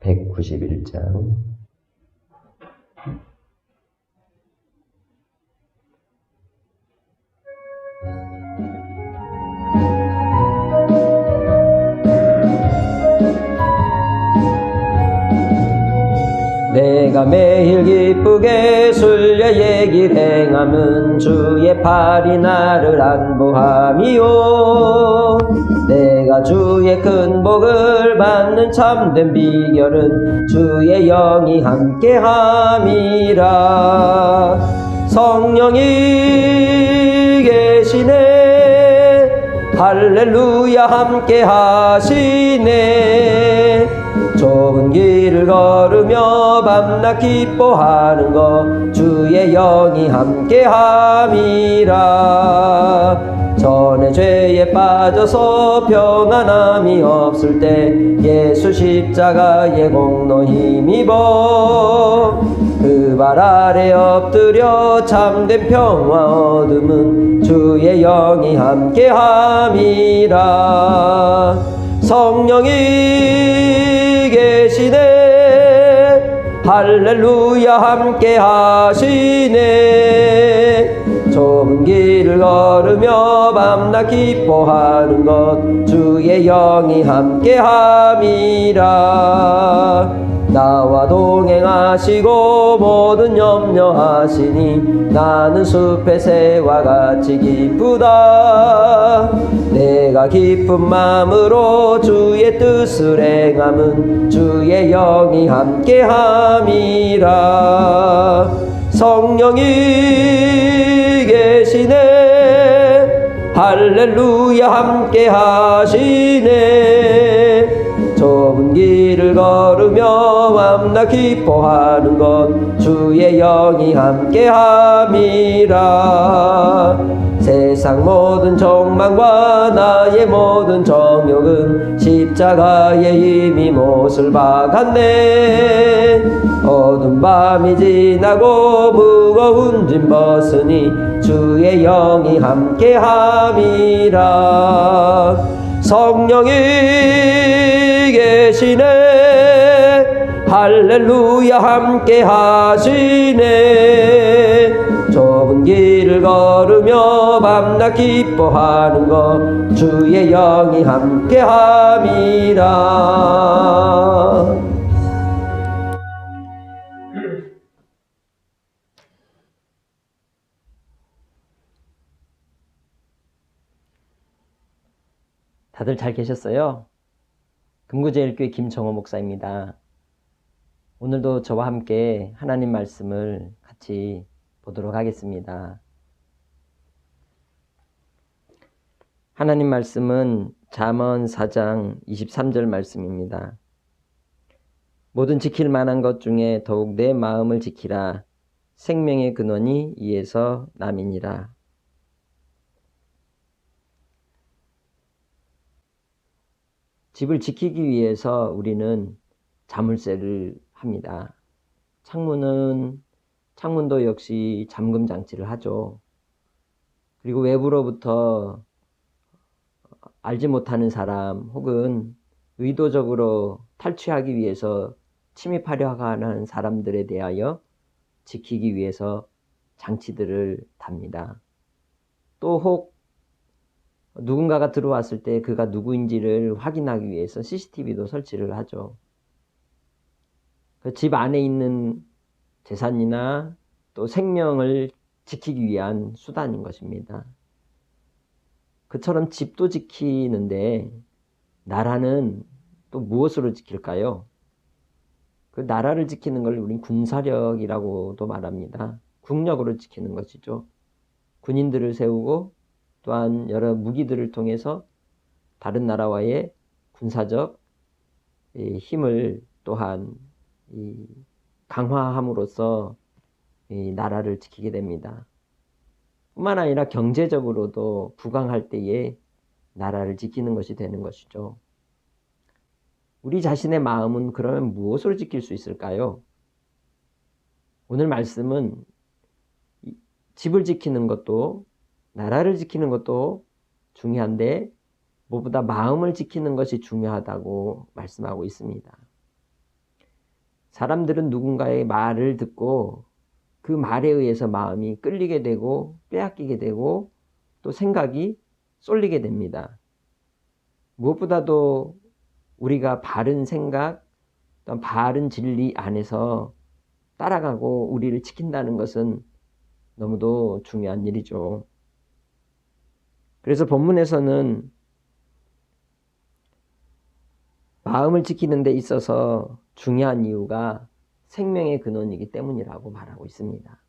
191장. 내가 매일 기쁘게 순례의 길 행함은 주의 팔이 나를 안보함이요. 내가 주의 큰 복을 받는 참된 비결은 주의 영이 함께함이라. 성령이 계시네, 할렐루야 함께하시네. 좁은 길을 걸으며 밤낮 기뻐하는 것 주의 영이 함께함이라. 전에 죄에 빠져서 평안함이 없을 때 예수 십자가의 공로 힘입어 그 발 아래 엎드려 참된 평화 얻음은 주의 영이 함께함이라. 성령이 계시네, 할렐루야 함께하시네. 좁은 길을 걸으며 밤낮 기뻐하는 것 주의 영이 함께함이라. 나와 동행하시고 모든 염려하시니 나는 숲의 새와 같이 기쁘다. 내가 기쁜 마음으로 주의 뜻을 행함은 주의 영이 함께함이라. 성령이 계시네, 할렐루야 함께하시네. 좁은 길을 걸으며 밤낮 기뻐하는 것 주의 영이 함께함이라. 세상 모든 욕망과 나의 모든 정욕은 십자가에 이미 못을 박았네. 어두운 밤이 지나고 무거운 짐 벗으니 주의 영이 함께함이라. 성령이 계시네, 할렐루야 함께하시네. 좁은 길을 걸으며 밤낮 기뻐하는 것 주의 영이 함께함이라. 다들 잘 계셨어요? 금구제일교회 김정호 목사입니다. 오늘도 저와 함께 하나님 말씀을 같이 보도록 하겠습니다. 하나님 말씀은 잠언 4장 23절 말씀입니다. 모든 지킬 만한 것 중에 더욱 내 마음을 지키라. 생명의 근원이 이에서 남이니라. 집을 지키기 위해서 우리는 자물쇠를 합니다. 창문도 역시 잠금 장치를 하죠. 그리고 외부로부터 알지 못하는 사람 혹은 의도적으로 탈취하기 위해서 침입하려 하는 사람들에 대하여 지키기 위해서 장치들을 답니다. 또 혹 누군가가 들어왔을 때 그가 누구인지를 확인하기 위해서 CCTV도 설치를 하죠. 그 집 안에 있는 재산이나 또 생명을 지키기 위한 수단인 것입니다. 그처럼 집도 지키는데 나라는 또 무엇으로 지킬까요? 그 나라를 지키는 걸 우린 군사력이라고도 말합니다. 국력으로 지키는 것이죠. 군인들을 세우고 또한 여러 무기들을 통해서 다른 나라와의 군사적 힘을 또한 강화함으로써 나라를 지키게 됩니다. 뿐만 아니라 경제적으로도 부강할 때에 나라를 지키는 것이 되는 것이죠. 우리 자신의 마음은 그러면 무엇으로 지킬 수 있을까요? 오늘 말씀은 집을 지키는 것도 나라를 지키는 것도 중요한데 무엇보다 마음을 지키는 것이 중요하다고 말씀하고 있습니다. 사람들은 누군가의 말을 듣고 그 말에 의해서 마음이 끌리게 되고 빼앗기게 되고 또 생각이 쏠리게 됩니다. 무엇보다도 우리가 바른 생각, 또 바른 진리 안에서 따라가고 우리를 지킨다는 것은 너무도 중요한 일이죠. 그래서 본문에서는 마음을 지키는 데 있어서 중요한 이유가 생명의 근원이기 때문이라고 말하고 있습니다.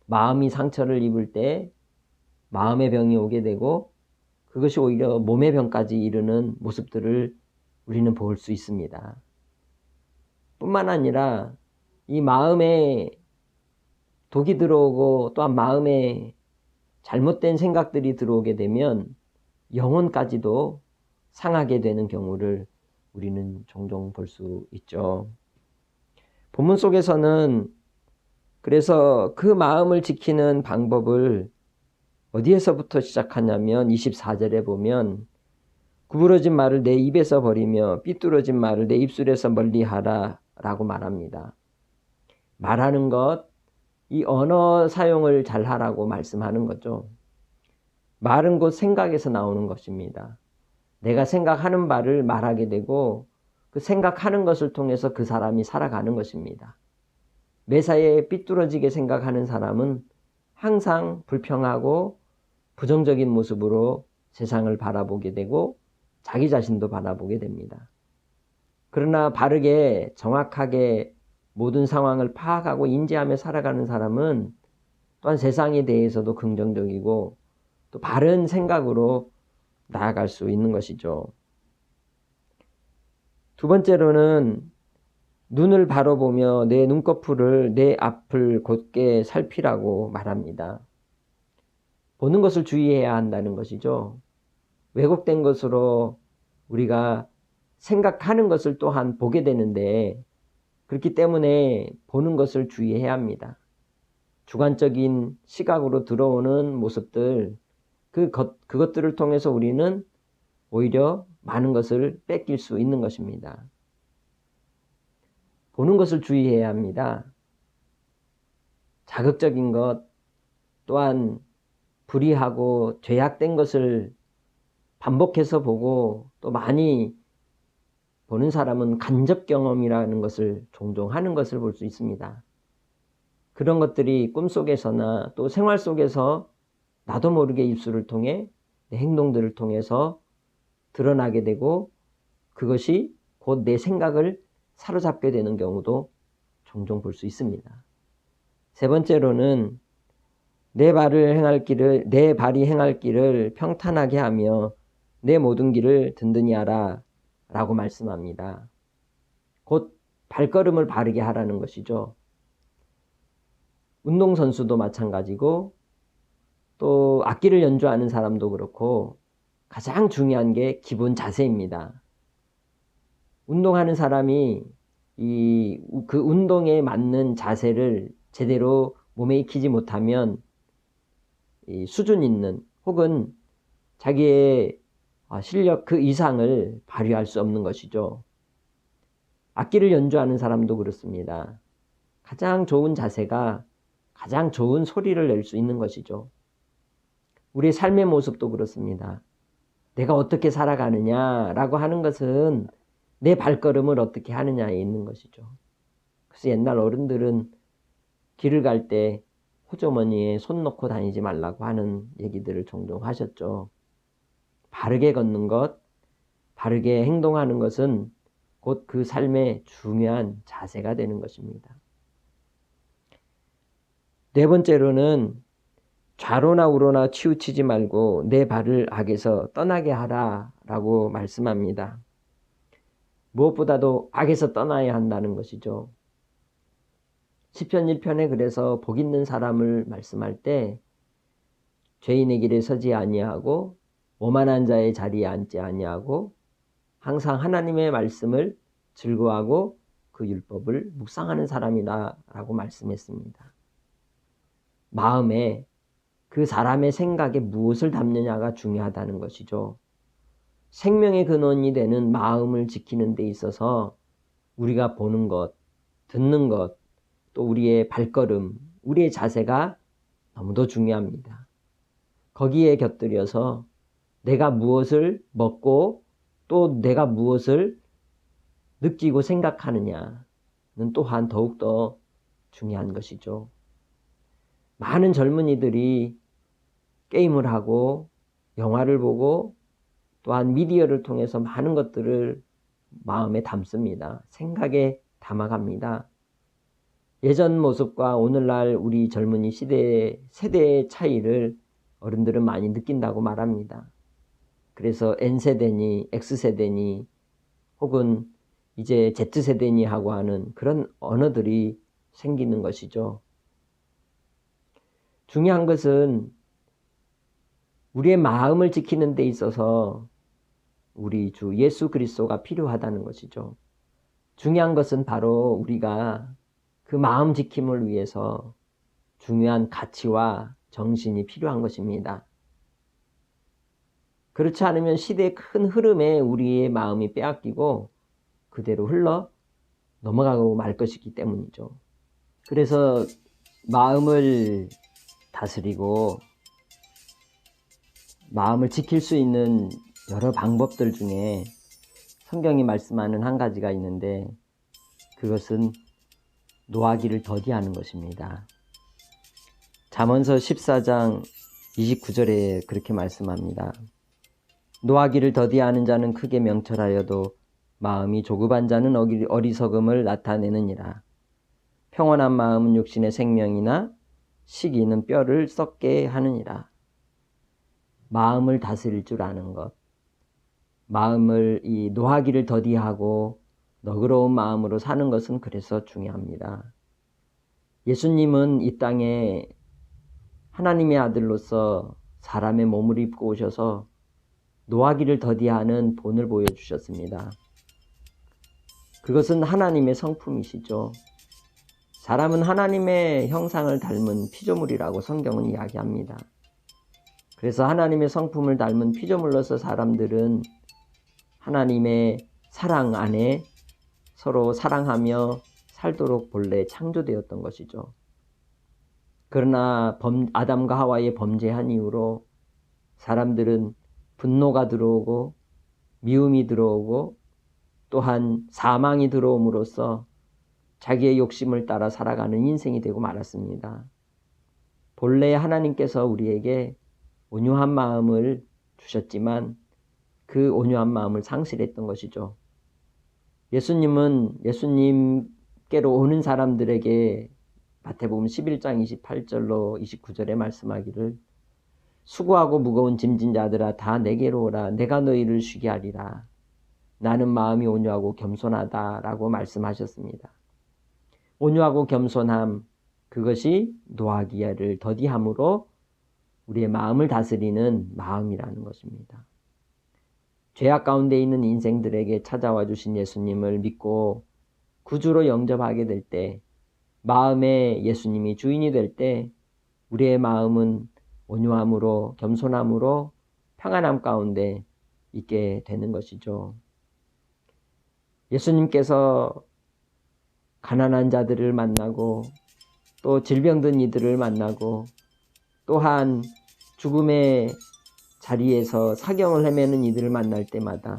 마음이 상처를 입을 때 마음의 병이 오게 되고 그것이 오히려 몸의 병까지 이르는 모습들을 우리는 볼 수 있습니다. 뿐만 아니라 이 마음에 독이 들어오고 또한 마음에 잘못된 생각들이 들어오게 되면 영혼까지도 상하게 되는 경우를 우리는 종종 볼 수 있죠. 본문 속에서는 그래서 그 마음을 지키는 방법을 어디에서부터 시작하냐면 24절에 보면 구부러진 말을 내 입에서 버리며 삐뚤어진 말을 내 입술에서 멀리하라 라고 말합니다. 말하는 것, 이 언어 사용을 잘하라고 말씀하는 거죠. 말은 곧 생각에서 나오는 것입니다. 내가 생각하는 바를 말하게 되고 그 생각하는 것을 통해서 그 사람이 살아가는 것입니다. 매사에 삐뚤어지게 생각하는 사람은 항상 불평하고 부정적인 모습으로 세상을 바라보게 되고 자기 자신도 바라보게 됩니다. 그러나 바르게 정확하게 모든 상황을 파악하고 인지하며 살아가는 사람은 또한 세상에 대해서도 긍정적이고 또 바른 생각으로 나아갈 수 있는 것이죠. 두 번째로는 눈을 바로 보며 내 눈꺼풀을 내 앞을 곧게 살피라고 말합니다. 보는 것을 주의해야 한다는 것이죠. 왜곡된 것으로 우리가 생각하는 것을 또한 보게 되는데 그렇기 때문에 보는 것을 주의해야 합니다. 주관적인 시각으로 들어오는 모습들, 그것들을 통해서 우리는 오히려 많은 것을 뺏길 수 있는 것입니다. 보는 것을 주의해야 합니다. 자극적인 것, 또한 불의하고 죄악된 것을 반복해서 보고 또 많이 보는 사람은 간접 경험이라는 것을 종종 하는 것을 볼 수 있습니다. 그런 것들이 꿈속에서나 또 생활 속에서 나도 모르게 입술을 통해 내 행동들을 통해서 드러나게 되고 그것이 곧 내 생각을 사로잡게 되는 경우도 종종 볼 수 있습니다. 세 번째로는 내 발이 행할 길을 평탄하게 하며 내 모든 길을 든든히 하라 라고 말씀합니다. 곧 발걸음을 바르게 하라는 것이죠. 운동선수도 마찬가지고 또 악기를 연주하는 사람도 그렇고 가장 중요한 게 기본 자세입니다. 운동하는 사람이 그 운동에 맞는 자세를 제대로 몸에 익히지 못하면 수준 있는 혹은 자기의 실력 그 이상을 발휘할 수 없는 것이죠. 악기를 연주하는 사람도 그렇습니다. 가장 좋은 자세가 가장 좋은 소리를 낼 수 있는 것이죠. 우리의 삶의 모습도 그렇습니다. 내가 어떻게 살아가느냐라고 하는 것은 내 발걸음을 어떻게 하느냐에 있는 것이죠. 그래서 옛날 어른들은 길을 갈 때 호주머니에 손 넣고 다니지 말라고 하는 얘기들을 종종 하셨죠. 바르게 걷는 것, 바르게 행동하는 것은 곧 그 삶의 중요한 자세가 되는 것입니다. 네 번째로는 좌로나 우로나 치우치지 말고 내 발을 악에서 떠나게 하라 라고 말씀합니다. 무엇보다도 악에서 떠나야 한다는 것이죠. 시편 1편에 그래서 복 있는 사람을 말씀할 때 죄인의 길에 서지 아니하고 오만한 자의 자리에 앉지 아니하고 항상 하나님의 말씀을 즐거워하고 그 율법을 묵상하는 사람이다 라고 말씀했습니다. 마음에 그 사람의 생각에 무엇을 담느냐가 중요하다는 것이죠. 생명의 근원이 되는 마음을 지키는 데 있어서 우리가 보는 것, 듣는 것, 또 우리의 발걸음, 우리의 자세가 너무도 중요합니다. 거기에 곁들여서 내가 무엇을 먹고 또 내가 무엇을 느끼고 생각하느냐는 또한 더욱더 중요한 것이죠. 많은 젊은이들이 게임을 하고 영화를 보고 또한 미디어를 통해서 많은 것들을 마음에 담습니다. 생각에 담아갑니다. 예전 모습과 오늘날 우리 젊은이 세대의 차이를 어른들은 많이 느낀다고 말합니다. 그래서 N세대니 X세대니 혹은 이제 Z세대니 하고 하는 그런 언어들이 생기는 것이죠. 중요한 것은 우리의 마음을 지키는 데 있어서 우리 주 예수 그리스도가 필요하다는 것이죠. 중요한 것은 바로 우리가 그 마음 지킴을 위해서 중요한 가치와 정신이 필요한 것입니다. 그렇지 않으면 시대의 큰 흐름에 우리의 마음이 빼앗기고 그대로 흘러 넘어가고 말 것이기 때문이죠. 그래서 마음을 다스리고 마음을 지킬 수 있는 여러 방법들 중에 성경이 말씀하는 한 가지가 있는데 그것은 노하기를 더디하는 것입니다. 잠언서 14장 29절에 그렇게 말씀합니다. 노하기를 더디하는 자는 크게 명철하여도 마음이 조급한 자는 어리석음을 나타내느니라. 평온한 마음은 육신의 생명이나 시기는 뼈를 썩게 하느니라. 마음을 다스릴 줄 아는 것, 마음을 이 노하기를 더디하고 너그러운 마음으로 사는 것은 그래서 중요합니다. 예수님은 이 땅에 하나님의 아들로서 사람의 몸을 입고 오셔서 노하기를 더디하는 본을 보여주셨습니다. 그것은 하나님의 성품이시죠. 사람은 하나님의 형상을 닮은 피조물이라고 성경은 이야기합니다. 그래서 하나님의 성품을 닮은 피조물로서 사람들은 하나님의 사랑 안에 서로 사랑하며 살도록 본래 창조되었던 것이죠. 그러나 아담과 하와의 범죄한 이후로 사람들은 분노가 들어오고 미움이 들어오고 또한 사망이 들어옴으로써 자기의 욕심을 따라 살아가는 인생이 되고 말았습니다. 본래 하나님께서 우리에게 온유한 마음을 주셨지만 그 온유한 마음을 상실했던 것이죠. 예수님은 예수님께로 오는 사람들에게 마태복음 11장 28절로 29절에 말씀하기를 수고하고 무거운 짐진 자들아 다 내게로 오라 내가 너희를 쉬게 하리라. 나는 마음이 온유하고 겸손하다라고 말씀하셨습니다. 온유하고 겸손함 그것이 노하기를 더디함으로 우리의 마음을 다스리는 마음이라는 것입니다. 죄악 가운데 있는 인생들에게 찾아와 주신 예수님을 믿고 구주로 영접하게 될 때 마음에 예수님이 주인이 될 때 우리의 마음은 온유함으로 겸손함으로 평안함 가운데 있게 되는 것이죠. 예수님께서 가난한 자들을 만나고 또 질병든 이들을 만나고 또한 죽음의 자리에서 사경을 헤매는 이들을 만날 때마다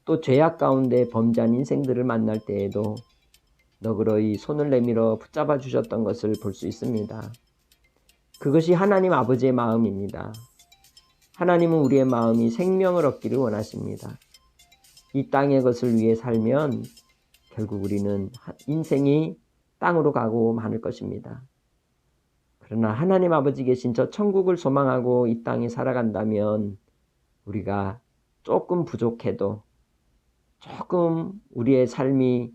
또 죄악 가운데 범죄한 인생들을 만날 때에도 너그러이 손을 내밀어 붙잡아 주셨던 것을 볼 수 있습니다. 그것이 하나님 아버지의 마음입니다. 하나님은 우리의 마음이 생명을 얻기를 원하십니다. 이 땅의 것을 위해 살면 결국 우리는 인생이 땅으로 가고 마는 것입니다. 그러나 하나님 아버지 계신 저 천국을 소망하고 이 땅에 살아간다면 우리가 조금 부족해도 조금 우리의 삶이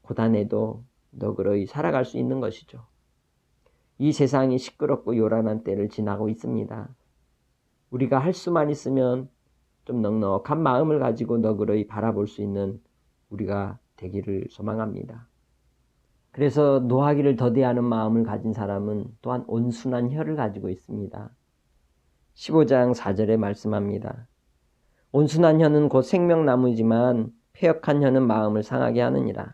고단해도 너그러이 살아갈 수 있는 것이죠. 이 세상이 시끄럽고 요란한 때를 지나고 있습니다. 우리가 할 수만 있으면 좀 넉넉한 마음을 가지고 너그러이 바라볼 수 있는 우리가 되기를 소망합니다. 그래서 노하기를 더디하는 마음을 가진 사람은 또한 온순한 혀를 가지고 있습니다. 15장 4절에 말씀합니다. 온순한 혀는 곧 생명나무이지만 패역한 혀는 마음을 상하게 하느니라.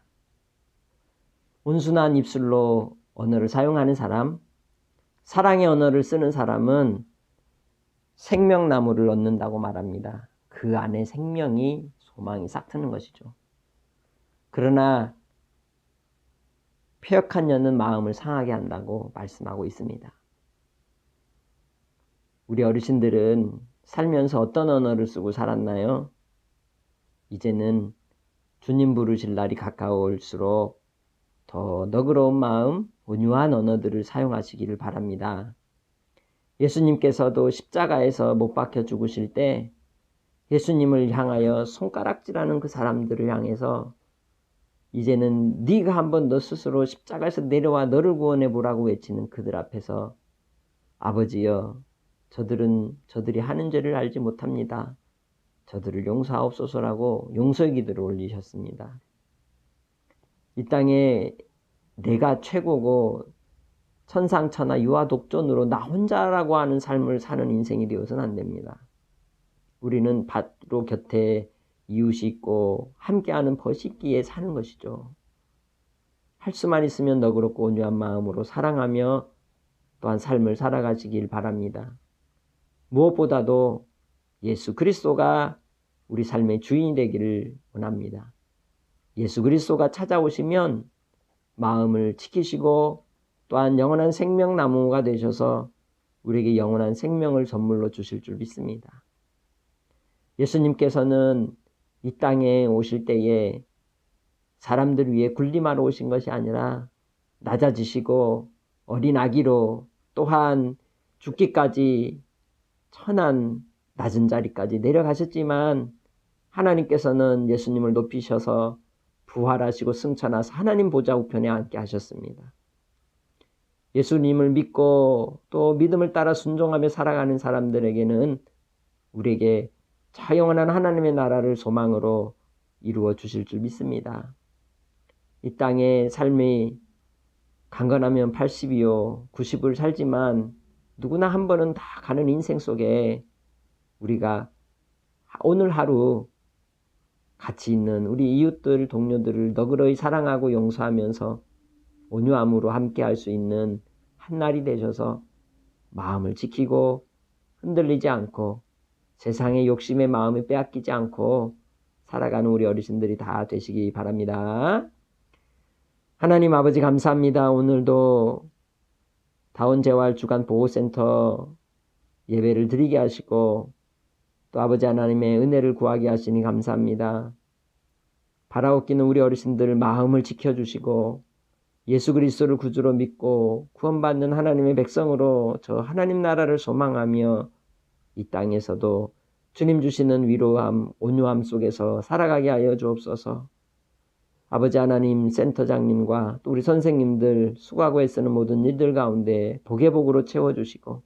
온순한 입술로 언어를 사용하는 사람, 사랑의 언어를 쓰는 사람은 생명나무를 얻는다고 말합니다. 그 안에 생명이, 소망이 싹 트는 것이죠. 그러나 패역한 여는 마음을 상하게 한다고 말씀하고 있습니다. 우리 어르신들은 살면서 어떤 언어를 쓰고 살았나요? 이제는 주님 부르실 날이 가까울수록 더 너그러운 마음, 온유한 언어들을 사용하시기를 바랍니다. 예수님께서도 십자가에서 못 박혀 죽으실 때 예수님을 향하여 손가락질하는 그 사람들을 향해서 이제는 네가 한번 너 스스로 십자가에서 내려와 너를 구원해 보라고 외치는 그들 앞에서 아버지여, 저들이 하는 죄를 알지 못합니다. 저들을 용서하옵소서라고 용서의 기도를 올리셨습니다. 이 땅에 내가 최고고 천상천하 유아독존으로 나 혼자라고 하는 삶을 사는 인생이 되어서는 안 됩니다. 우리는 바로 곁에 이웃이 있고 함께하는 벗이 있기에 사는 것이죠. 할 수만 있으면 너그럽고 온유한 마음으로 사랑하며 또한 삶을 살아가시길 바랍니다. 무엇보다도 예수 그리스도가 우리 삶의 주인이 되기를 원합니다. 예수 그리스도가 찾아오시면 마음을 지키시고 또한 영원한 생명나무가 되셔서 우리에게 영원한 생명을 선물로 주실 줄 믿습니다. 예수님께서는 이 땅에 오실 때에 사람들 위해 군림하러 오신 것이 아니라 낮아지시고 어린 아기로 또한 죽기까지 천한 낮은 자리까지 내려가셨지만 하나님께서는 예수님을 높이셔서 부활하시고 승천하사 하나님 보좌 우편에 앉게 하셨습니다. 예수님을 믿고 또 믿음을 따라 순종하며 살아가는 사람들에게는 우리에게 저 영원한 하나님의 나라를 소망으로 이루어 주실 줄 믿습니다. 이 땅의 삶이 강건하면 80이요 90을 살지만 누구나 한 번은 다 가는 인생 속에 우리가 오늘 하루 같이 있는 우리 이웃들, 동료들을 너그러이 사랑하고 용서하면서 온유함으로 함께 할 수 있는 한날이 되셔서 마음을 지키고 흔들리지 않고 세상의 욕심의 마음을 빼앗기지 않고 살아가는 우리 어르신들이 다 되시기 바랍니다. 하나님 아버지 감사합니다. 오늘도 다원재활 주간보호센터 예배를 드리게 하시고 또 아버지 하나님의 은혜를 구하게 하시니 감사합니다. 바라옵기는 우리 어르신들 마음을 지켜주시고 예수 그리스도를 구주로 믿고 구원받는 하나님의 백성으로 저 하나님 나라를 소망하며 이 땅에서도 주님 주시는 위로함, 온유함 속에서 살아가게 하여 주옵소서. 아버지 하나님 센터장님과 또 우리 선생님들 수고하고 애쓰는 모든 일들 가운데 복의 복으로 채워주시고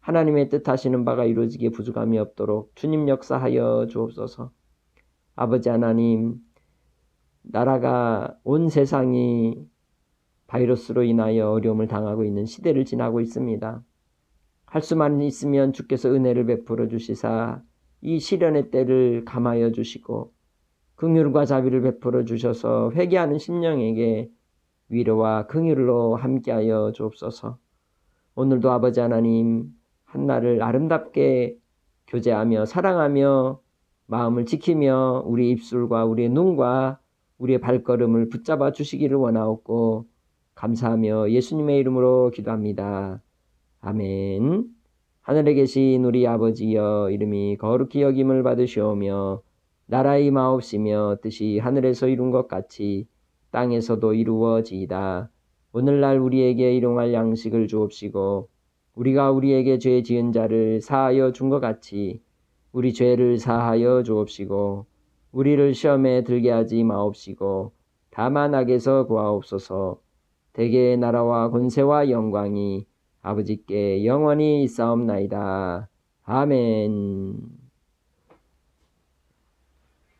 하나님의 뜻하시는 바가 이루어지기에 부족함이 없도록 주님 역사하여 주옵소서. 아버지 하나님, 나라가 온 세상이 바이러스로 인하여 어려움을 당하고 있는 시대를 지나고 있습니다. 할 수만 있으면 주께서 은혜를 베풀어 주시사 이 시련의 때를 감하여 주시고 긍휼과 자비를 베풀어 주셔서 회개하는 심령에게 위로와 긍휼로 함께하여 주옵소서. 오늘도 아버지 하나님 한날을 아름답게 교제하며 사랑하며 마음을 지키며 우리 입술과 우리의 눈과 우리의 발걸음을 붙잡아 주시기를 원하옵고 감사하며 예수님의 이름으로 기도합니다. 아멘. 하늘에 계신 우리 아버지여 이름이 거룩히 여김을 받으시오며 나라의 임하옵시며 뜻이 하늘에서 이룬 것 같이 땅에서도 이루어지이다. 오늘날 우리에게 일용할 양식을 주옵시고 우리가 우리에게 죄 지은 자를 사하여 준 것 같이 우리 죄를 사하여 주옵시고 우리를 시험에 들게 하지 마옵시고 다만 악에서 구하옵소서. 대개의 나라와 권세와 영광이 아버지께 영원히 있사옵나이다. 아멘.